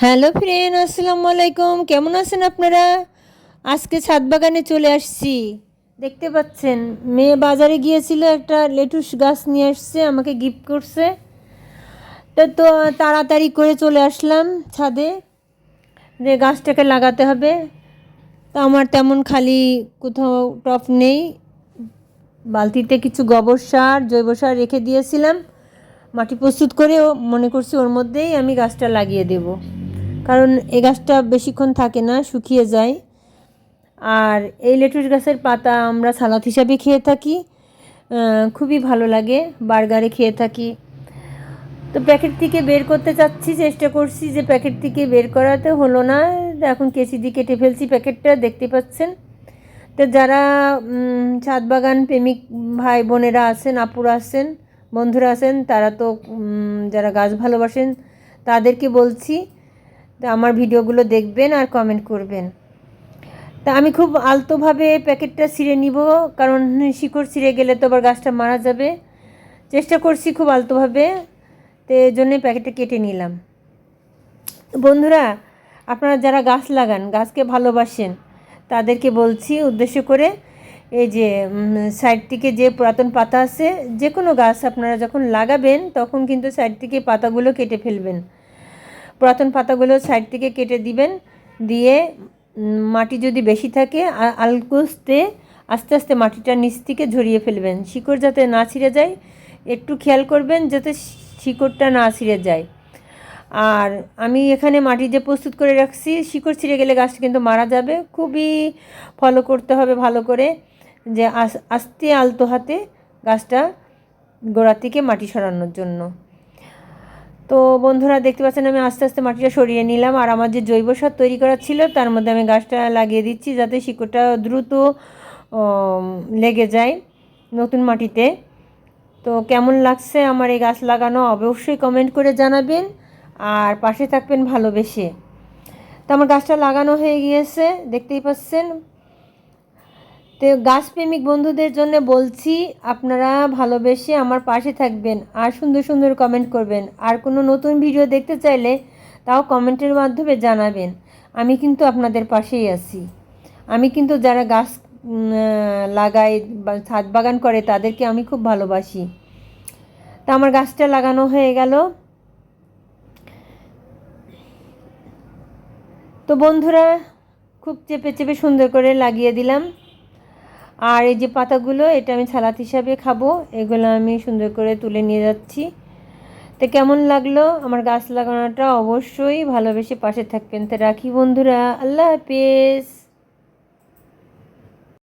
Hello friend, আসসালামু আলাইকুম। কেমন আছেন আপনারা? আজকে ছাদ বাগানে চলে আসছি। দেখতে পাচ্ছেন, মেয়ে বাজারে গিয়েছিল, একটা লেটুস গাছ নিয়ে আসছে, আমাকে গিফট করছে। তো তাড়াতাড়ি করে চলে আসলাম ছাদে, যে গাছটাকে লাগাতে হবে। তো আমার তেমন খালি কোথাও টব নেই, বালতিতে কিছু গোবর সার, জৈব সার রেখে দিয়েছিলাম। মাটি প্রস্তুত করে মনে করছি ওর মধ্যেই আমি গাছটা লাগিয়ে দেব, কারণ এই গাছটা বেশিক্ষণ থাকে না, শুকিয়ে যায়। আর এই লেটুস গাছের পাতা আমরা সালাদ হিসাবে খেয়ে থাকি, খুবই ভালো লাগে, বার্গারে খেয়ে থাকি। তো প্যাকেট থেকে বের করতে চাচ্ছি, চেষ্টা করছি যে প্যাকেট থেকে বের করাতে হলো না। এখন কেচি দিয়ে কেটে ফেলছি প্যাকেটটা, দেখতে পাচ্ছেন। তো যারা ছাদ বাগান প্রেমিক ভাই বোনেরা আছেন, আপুরা আছেন, বন্ধুরা আছেন, তারা তো যারা গাছ ভালোবাসেন তাদেরকে বলছি, তা আমার ভিডিওগুলো দেখবেন আর কমেন্ট করবেন। তা আমি খুব আলতোভাবে প্যাকেটটা ছিঁড়ে নিব, কারণ শিকড় ছিঁড়ে গেলে তো আবার গাছটা মারা যাবে। চেষ্টা করছি খুব আলতোভাবে, তো এই জন্যে প্যাকেটটা কেটে নিলাম। বন্ধুরা, আপনারা যারা গাছ লাগান, গাছকে ভালোবাসেন, তাদেরকে বলছি উদ্দেশ্য করে, এই যে সাইড থেকে যে পুরাতন পাতা আছে, যে কোনো গাছ আপনারা যখন লাগাবেন তখন কিন্তু সাইড থেকে পাতাগুলো কেটে ফেলবেন। পুরাতন পাতাগুলো সাইড থেকে কেটে দিবেন, দিয়ে মাটি যদি বেশি থাকে আলকুস্তে আস্তে আস্তে মাটিটা নিচ থেকে ঝরিয়ে ফেলবেন, শিকড় যাতে না ছিঁড়ে যায়। একটু খেয়াল করবেন যাতে শিকড়টা না ছিঁড়ে যায়। আর আমি এখানে মাটি যে প্রস্তুত করে রাখছি, শিকড় ছিঁড়ে গেলে গাছটা কিন্তু মারা যাবে। খুবই ফলো করতে হবে ভালো করে, যে আস্তে আলতো হাতে গাছটা গোড়া থেকে মাটি সরানোর জন্য। তো বন্ধুরা, দেখতে পাচ্ছেন আমি আস্তে আস্তে মাটিটা সরিয়ে নিলাম, আর আমার যে জৈব সার তৈরি করা ছিল তার মধ্যে আমি গাছটা লাগিয়ে দিচ্ছি, যাতে শিকড়টা দ্রুত লেগে যায় নতুন মাটিতে। তো কেমন লাগছে আমার এই গাছ লাগানো অবশ্যই কমেন্ট করে জানাবেন, আর পাশে থাকবেন ভালোবেসে। তো আমার গাছটা লাগানো হয়ে গিয়েছে, দেখতেই পাচ্ছেন। তো গাছপ্রেমিক বন্ধুদের জন্য বলছি, আপনারা ভালোবেসে আমার পাশে থাকবেন আর সুন্দর সুন্দর কমেন্ট করবেন। আর কোনো নতুন ভিডিও দেখতে চাইলে তাও কমেন্টের মাধ্যমে জানাবেন। আমি কিন্তু আপনাদের পাশেই আছি। আমি কিন্তু যারা গাছ লাগায় বা ছাদ বাগান করে তাদেরকে আমি খুব ভালোবাসি। তা আমার গাছটা লাগানো হয়ে গেল। তো বন্ধুরা, খুব চেপে চেপে সুন্দর করে লাগিয়ে দিলাম। আর এই যে পাতাগুলো, এটা আমি সালাদ হিসাবে খাবো, এগুলো আমি সুন্দর করে তুলে নিয়ে যাচ্ছি। তো কেমন লাগলো আমার গাছ লাগানোটা অবশ্যই ভালোবেসে পাশে থাকবেন। তো রাখি বন্ধুরা, আল্লাহ হাফেজ।